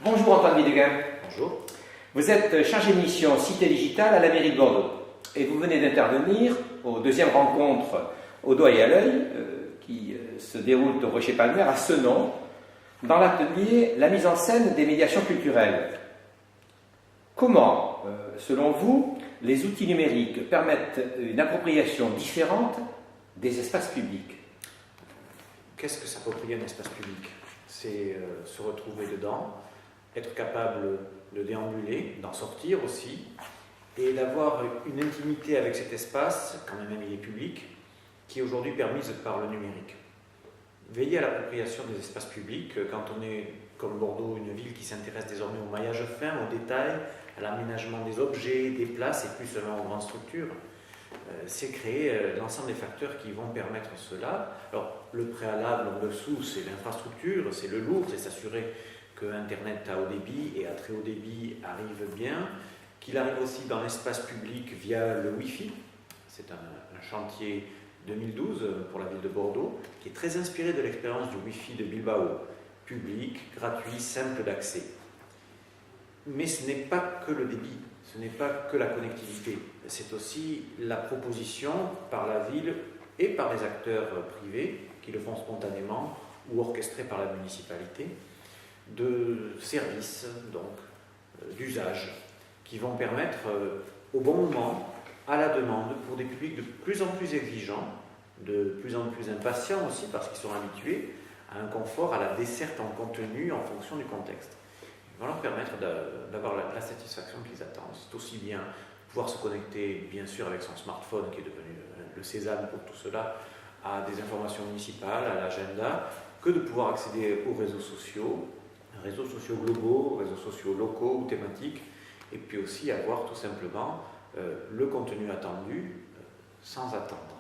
Bonjour Antoine Videguin. Bonjour. Vous êtes chargé de mission Cité Digitale à la mairie de Bordeaux et vous venez d'intervenir aux deuxième rencontre au doigt et à l'œil qui se déroule au Rocher-Palmer à Senon dans l'atelier La mise en scène des médiations culturelles. Comment, selon vous, les outils numériques permettent une appropriation différente des espaces publics? Qu'est-ce que s'approprier un espace public? C'est se retrouver dedans, être capable de déambuler, d'en sortir aussi, et d'avoir une intimité avec cet espace, quand même il est public, qui est aujourd'hui permise par le numérique. Veiller à l'appropriation des espaces publics, quand on est, comme Bordeaux, une ville qui s'intéresse désormais au maillage fin, au détail, à l'aménagement des objets, des places, et plus seulement aux grandes structures, c'est créer l'ensemble des facteurs qui vont permettre cela. Alors, le préalable en dessous, c'est l'infrastructure, c'est le lourd, c'est s'assurer que Internet à haut débit et à très haut débit arrive bien, qu'il arrive aussi dans l'espace public via le Wi-Fi. C'est un chantier 2012 pour la ville de Bordeaux, qui est très inspiré de l'expérience du Wi-Fi de Bilbao, public, gratuit, simple d'accès. Mais ce n'est pas que le débit, ce n'est pas que la connectivité, c'est aussi la proposition par la ville et par les acteurs privés qui le font spontanément ou orchestrés par la municipalité, de services, donc d'usages, qui vont permettre au bon moment, à la demande, pour des publics de plus en plus exigeants, de plus en plus impatients aussi, parce qu'ils sont habitués à un confort, à la desserte en contenu en fonction du contexte. Ils vont leur permettre d'avoir la satisfaction qu'ils attendent. C'est aussi bien pouvoir se connecter, bien sûr, avec son smartphone, qui est devenu le sésame pour tout cela, à des informations municipales, à l'agenda, que de pouvoir accéder aux réseaux sociaux globaux, réseaux sociaux locaux ou thématiques, et puis aussi avoir tout simplement le contenu attendu sans attendre.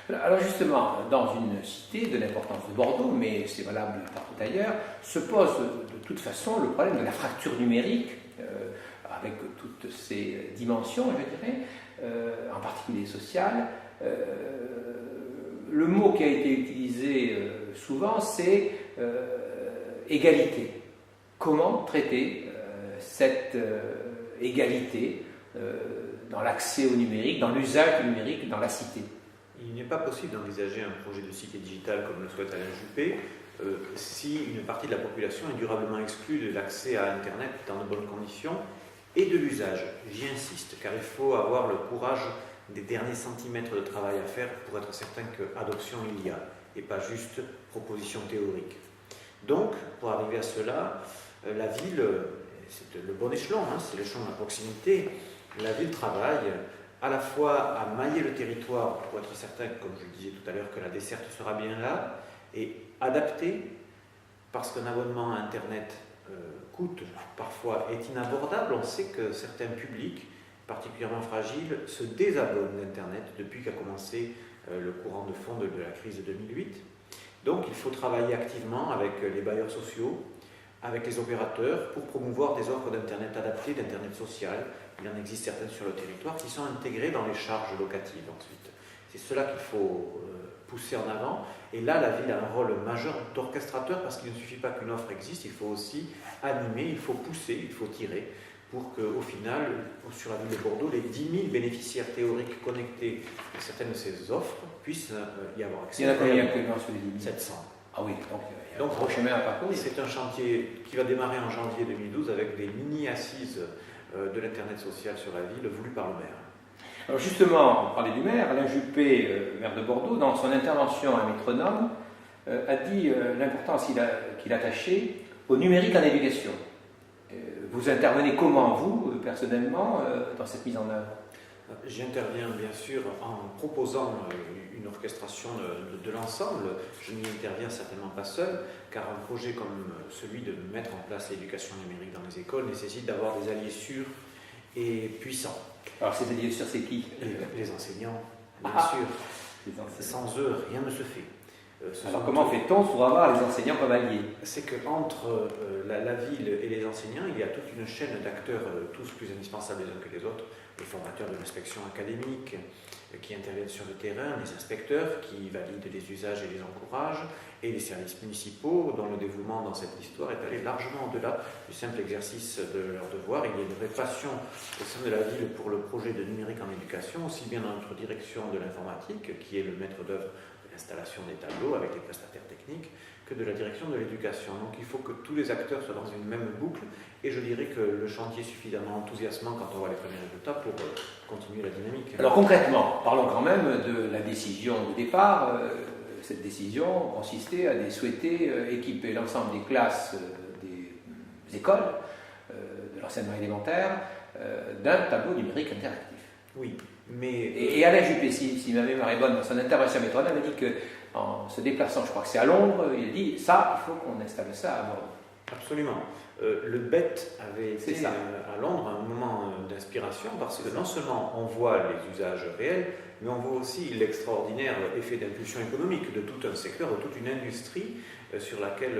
Alors justement, dans une cité de l'importance de Bordeaux, mais c'est valable partout ailleurs, se pose de toute façon le problème de la fracture numérique, avec toutes ses dimensions, je dirais, en particulier sociale. Le mot qui a été utilisé souvent, c'est égalité. Comment traiter cette égalité dans l'accès au numérique, dans l'usage du numérique dans la cité? Il n'est pas possible d'envisager un projet de cité digitale comme le souhaite Alain Juppé si une partie de la population est durablement exclue de l'accès à Internet dans de bonnes conditions et de l'usage. J'y insiste, car il faut avoir le courage des derniers centimètres de travail à faire pour être certain qu'adoption il y a, et pas juste proposition théorique. Donc, pour arriver à cela, la ville, c'est le bon échelon, c'est l'échelon de la proximité, la ville travaille à la fois à mailler le territoire pour être certain, comme je le disais tout à l'heure, que la desserte sera bien là, et adapter, parce qu'un abonnement à Internet coûte, parfois est inabordable. On sait que certains publics, particulièrement fragiles, se désabonnent d'Internet depuis qu'a commencé le courant de fond de la crise de 2008. Donc il faut travailler activement avec les bailleurs sociaux, avec les opérateurs, pour promouvoir des offres d'Internet adaptées, d'Internet social. Il en existe certaines sur le territoire qui sont intégrées dans les charges locatives ensuite. C'est cela qu'il faut pousser en avant. Et là, la ville a un rôle majeur d'orchestrateur, parce qu'il ne suffit pas qu'une offre existe, il faut aussi animer, il faut pousser, il faut tirer, pour qu'au final, sur la ville de Bordeaux, les 10 000 bénéficiaires théoriques connectés à certaines de ces offres puissent y avoir accès. Il y en a combien actuellement sur les 10 000? 700. Ah oui, donc il y a un gros chemin à parcourir. C'est un chantier qui va démarrer en janvier 2012 avec des mini-assises de l'Internet social sur la ville, voulues par le maire. Alors justement, on parlait du maire, Alain Juppé, maire de Bordeaux, dans son intervention à Métronome, a dit l'importance qu'il attachait au numérique en navigation. Vous intervenez comment, vous, personnellement, dans cette mise en œuvre? J'interviens bien sûr en proposant une orchestration de l'ensemble. Je n'y interviens certainement pas seul, car un projet comme celui de mettre en place l'éducation numérique dans les écoles nécessite d'avoir des alliés sûrs et puissants. Alors ces alliés sûrs, c'est qui? Les enseignants, bien sûr. Les enseignants. Sans eux, rien ne se fait. Alors comment fait-on pour avoir les enseignants comme alliés? C'est qu'entre la ville et les enseignants, il y a toute une chaîne d'acteurs, tous plus indispensables les uns que les autres, les formateurs de l'inspection académique qui interviennent sur le terrain, les inspecteurs qui valident les usages et les encouragent, et les services municipaux dont le dévouement dans cette histoire est allé largement au-delà du simple exercice de leur devoir. Il y a une vraie passion au sein de la ville pour le projet de numérique en éducation, aussi bien dans notre direction de l'informatique, qui est le maître d'œuvre de l'installation des tableaux avec les prestataires techniques, que de la direction de l'éducation. Donc il faut que tous les acteurs soient dans une même boucle, et je dirais que le chantier est suffisamment enthousiasmant quand on voit les premiers résultats pour continuer la dynamique. Alors concrètement, parlons quand même de la décision de départ. Cette décision consistait à souhaiter équiper l'ensemble des classes des écoles de l'enseignement élémentaire d'un tableau numérique interactif. Oui, mais... Et Alain Juppé, si ma mémoire est bonne, dans son intervention à Métronome, a dit qu'en se déplaçant, je crois que c'est à Londres, il a dit ça, il faut qu'on installe ça à Bordeaux. Absolument. Le BET avait été à Londres un moment d'inspiration parce que non seulement on voit les usages réels, mais on voit aussi l'extraordinaire effet d'impulsion économique de tout un secteur, de toute une industrie sur laquelle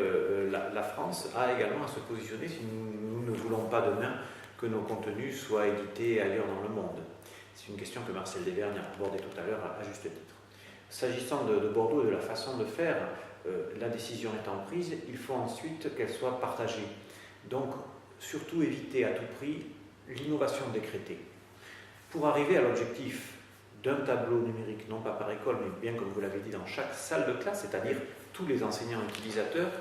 la France a également à se positionner si nous ne voulons pas demain que nos contenus soient édités ailleurs dans le monde. C'est une question que Marcel Desvergnes a abordée tout à l'heure à juste titre. S'agissant de Bordeaux et de la façon de faire, la décision étant prise, il faut ensuite qu'elle soit partagée. Donc, surtout éviter à tout prix l'innovation décrétée. Pour arriver à l'objectif d'un tableau numérique, non pas par école, mais bien comme vous l'avez dit, dans chaque salle de classe, c'est-à-dire tous les enseignants utilisateurs,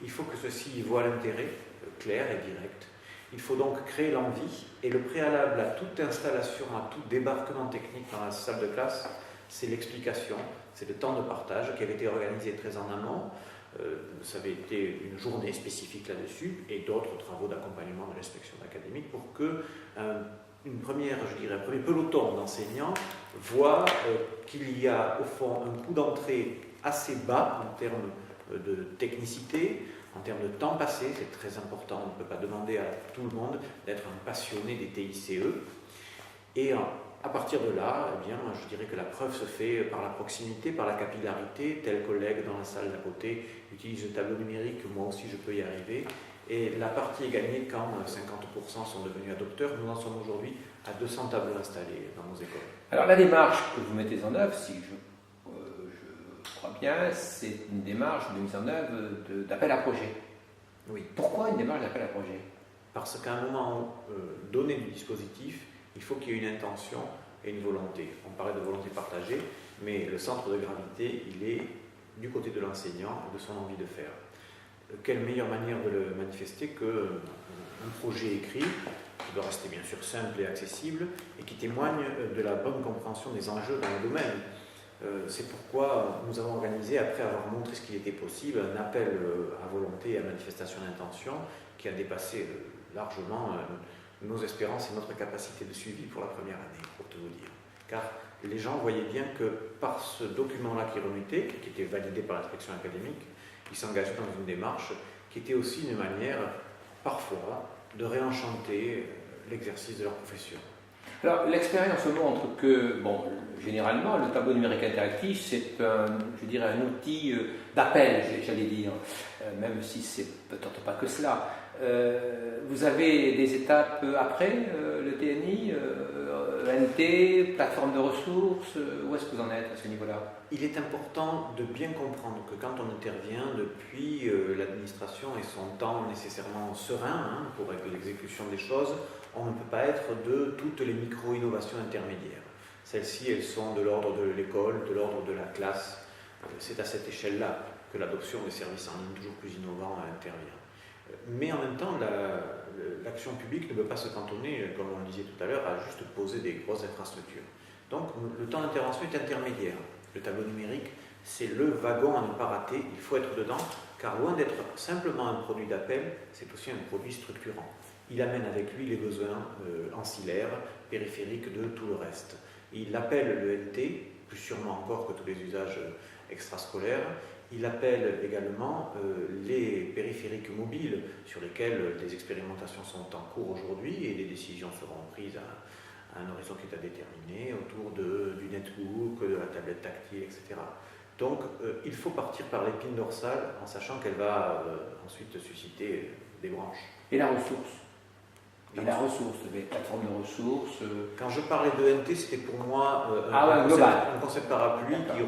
il faut que ceux-ci y voient l'intérêt clair et direct. Il faut donc créer l'envie, et le préalable à toute installation, à tout débarquement technique dans la salle de classe, c'est l'explication, c'est le temps de partage qui avait été organisé très en amont. Ça avait été une journée spécifique là-dessus et d'autres travaux d'accompagnement de l'inspection académique pour que un premier peloton d'enseignants voit qu'il y a au fond un coût d'entrée assez bas en termes de technicité, en termes de temps passé, c'est très important, on ne peut pas demander à tout le monde d'être un passionné des TICE. Et à partir de là, eh bien, je dirais que la preuve se fait par la proximité, par la capillarité. Tel collègue dans la salle d'à côté utilise le tableau numérique, moi aussi je peux y arriver. Et la partie est gagnée quand 50% sont devenus adopteurs. Nous en sommes aujourd'hui à 200 tableaux installés dans nos écoles. Alors la démarche que vous mettez en œuvre, si je crois bien, c'est une démarche de mise en œuvre d'appel à projet. Oui. Pourquoi une démarche d'appel à projet? Parce qu'à un moment donné du dispositif, il faut qu'il y ait une intention et une volonté. On parlait de volonté partagée, mais le centre de gravité, il est du côté de l'enseignant et de son envie de faire. Quelle meilleure manière de le manifester qu'un projet écrit, qui doit rester bien sûr simple et accessible, et qui témoigne de la bonne compréhension des enjeux dans le domaine. C'est pourquoi nous avons organisé, après avoir montré ce qu'il était possible, un appel à volonté et à manifestation d'intention qui a dépassé largement nos espérances et notre capacité de suivi pour la première année, pour tout vous dire. Car les gens voyaient bien que par ce document-là qui remettait, qui était validé par l'inspection académique, ils s'engageaient dans une démarche qui était aussi une manière, parfois, de réenchanter l'exercice de leur profession. Alors, l'expérience montre que, bon, généralement, le tableau numérique interactif, c'est un outil d'appel, j'allais dire, même si c'est peut-être pas que cela. Vous avez des étapes après, le TNI, NT, plateforme de ressources, où est-ce que vous en êtes à ce niveau-là? Il est important de bien comprendre que quand on intervient depuis l'administration et son temps nécessairement serein pour l'exécution des choses, on ne peut pas être de toutes les micro-innovations intermédiaires. Celles-ci, elles sont de l'ordre de l'école, de l'ordre de la classe. C'est à cette échelle-là que l'adoption des services en ligne toujours plus innovants intervient. Mais en même temps, l'action publique ne peut pas se cantonner, comme on le disait tout à l'heure, à juste poser des grosses infrastructures. Donc le temps d'intervention est intermédiaire. Le tableau numérique, c'est le wagon à ne pas rater, il faut être dedans, car loin d'être simplement un produit d'appel, c'est aussi un produit structurant. Il amène avec lui les besoins ancillaires, périphériques de tout le reste. Il appelle le NT, plus sûrement encore que tous les usages extrascolaires. Il appelle également les périphériques mobiles sur lesquels des expérimentations sont en cours aujourd'hui et des décisions seront prises à un horizon qui est à déterminer autour du netbook, de la tablette tactile, etc. Donc il faut partir par l'épine dorsale en sachant qu'elle va ensuite susciter des branches. Et la ressource. La plateforme de ressources. Quand je parlais de NT, c'était pour moi un concept parapluie qui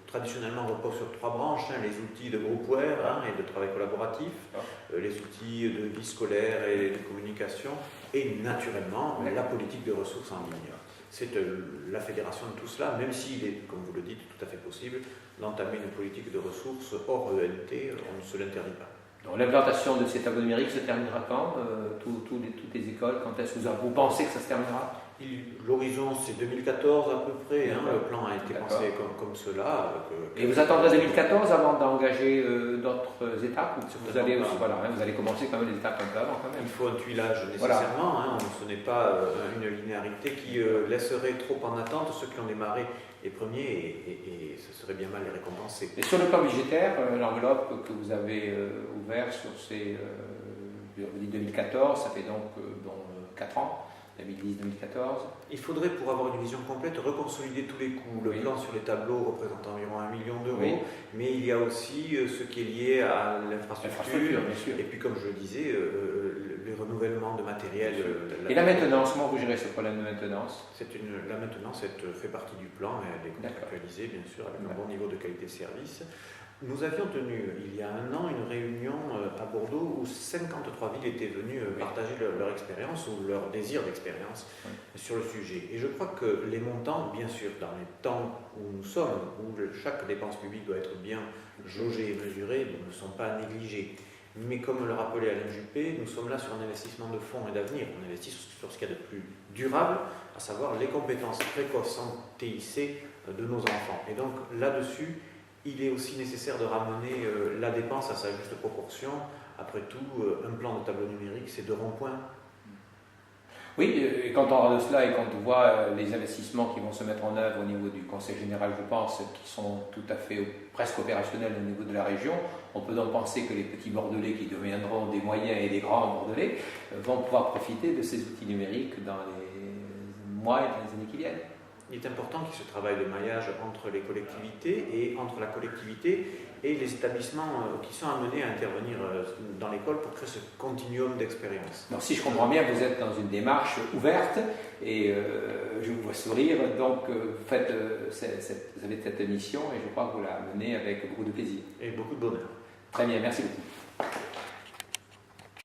traditionnellement repose sur 3 branches, les outils de groupware et de travail collaboratif, les outils de vie scolaire et de communication, et naturellement la politique de ressources en ligne. C'est la fédération de tout cela, même s'il est, comme vous le dites, tout à fait possible d'entamer une politique de ressources hors ENT, on ne se l'interdit pas. Donc l'implantation de ces tableaux numériques se terminera quand toutes les écoles, quand est-ce que vous pensez que ça se terminera? L'horizon c'est 2014 à peu près, le plan a été pensé comme cela. Et vous attendrez 2014 avant d'engager d'autres étapes? Vous allez commencer quand même les étapes un peu avant quand même. Il faut un tuilage nécessairement, ce n'est pas une linéarité qui laisserait trop en attente ceux qui ont démarré les premiers et ce serait bien mal les récompenser. Et sur le plan budgétaire, l'enveloppe que vous avez ouverte sur ces 2014, ça fait donc 4 ans. 2010-2014. Il faudrait, pour avoir une vision complète, reconsolider tous les coûts. Le plan sur les tableaux représente environ 1 million d'euros, mais il y a aussi ce qui est lié à l'infrastructure, et puis comme je le disais, les renouvellements de matériel. Et la maintenance, comment vous gérez ce problème de maintenance? La maintenance fait partie du plan, elle est contractualisée bien sûr, avec un bon niveau de qualité de service. Nous avions tenu il y a 1 an une réunion à Bordeaux où 53 villes étaient venues partager leur expérience ou leur désir d'expérience sur le sujet. Et je crois que les montants, bien sûr, dans les temps où nous sommes, où chaque dépense publique doit être bien jaugée et mesurée, ne sont pas négligés. Mais comme le rappelait Alain Juppé, nous sommes là sur un investissement de fonds et d'avenir. On investit sur ce qu'il y a de plus durable, à savoir les compétences précoces en TIC de nos enfants. Et donc là-dessus, il est aussi nécessaire de ramener la dépense à sa juste proportion. Après tout, un plan de tableau numérique, c'est 2 ronds-points. Oui, et quand on regarde cela et quand on voit les investissements qui vont se mettre en œuvre au niveau du Conseil général, je pense, qui sont tout à fait presque opérationnels au niveau de la région, on peut donc penser que les petits Bordelais qui deviendront des moyens et des grands Bordelais vont pouvoir profiter de ces outils numériques dans les mois et dans les années qui viennent. Il est important qu'il y ait ce travail de maillage entre les collectivités et entre la collectivité et les établissements qui sont amenés à intervenir dans l'école pour créer ce continuum d'expérience. Donc si je comprends bien, vous êtes dans une démarche ouverte et je vous vois sourire, donc vous avez cette mission et je crois que vous la menez avec beaucoup de plaisir. Et beaucoup de bonheur. Très bien, merci beaucoup.